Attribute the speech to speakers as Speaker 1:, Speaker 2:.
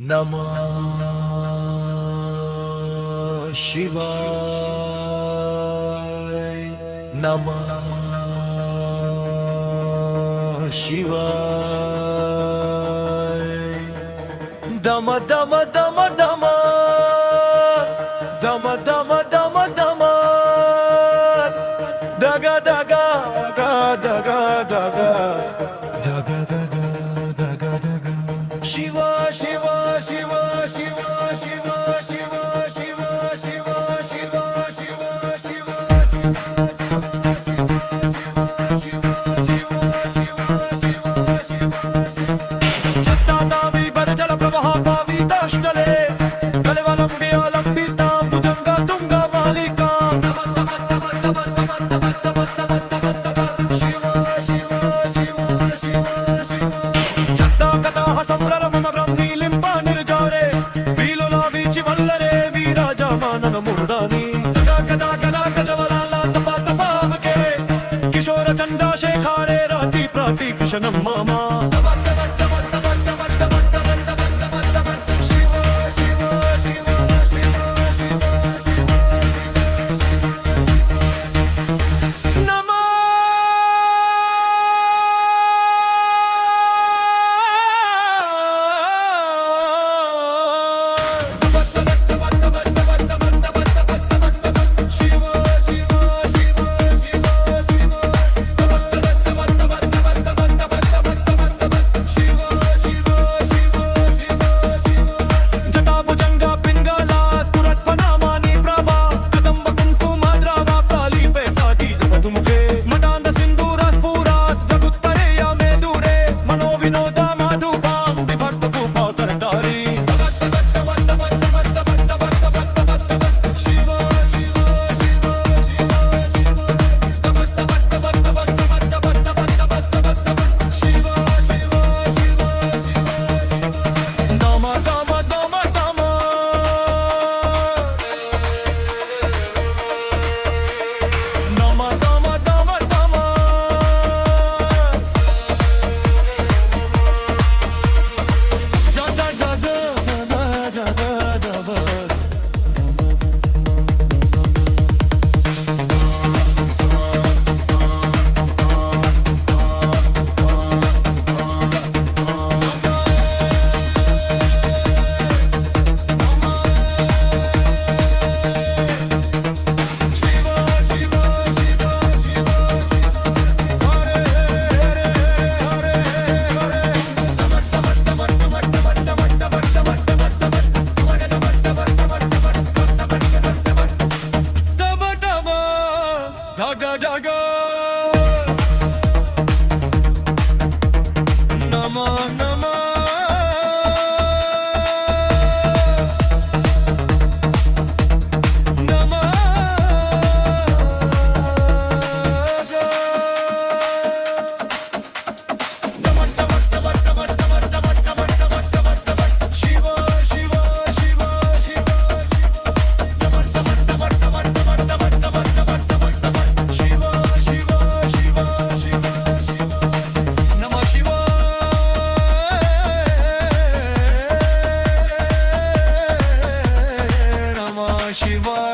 Speaker 1: नमः शिवाय नमः शिवाय दम दम दम दम दम दम दम दम दगा दगा दगा दगा दगा दगा दगा दगा शिवा शिवा शिवा शिवा शिवा शिवा शिवा शिवा शिवा शिवा शिवा ಚಿತ್ತಾದಾವಿ ಬರಜಲ ಪ್ರವಾಹ ಪಾವಿ ದಾಷ್ಟಲೆ ಕಲೆವಲಂಬಿ ಅಲಂಬಿತ ಭುಜಂಗ ತುಂಗ ಮಾಲಿಕ ಶಿವ ಶಿವ ಶಿವ ಶಿವ ಶಿವ ಚತ್ತ ಕಥಾಹ ಸಂಭ್ರಮ ಬ್ರಹ್ಮೀಲಿಂಬ ನಿರ್ಜಾರೆ ಬೀಲುಲ ಬೀಚಿ ವಲ್ಲರೆ ವೀರಾಜ ಮಾನನ ಮುರ್ದಾನಿ ಕದಾ ಕದಾ ಕಜವಲಾಲ ತಪ ತಪಾವಕೆ ಕಿಶೋರ ಚಂದ್ರಶೇಖರೆ ರಾತಿ ಪ್ರಾತಿ ಕೃಷ್ಣಂ ಮಾಮ Daga daga Nama nama Nama Shiva Shiva Shiva Shiva Shiva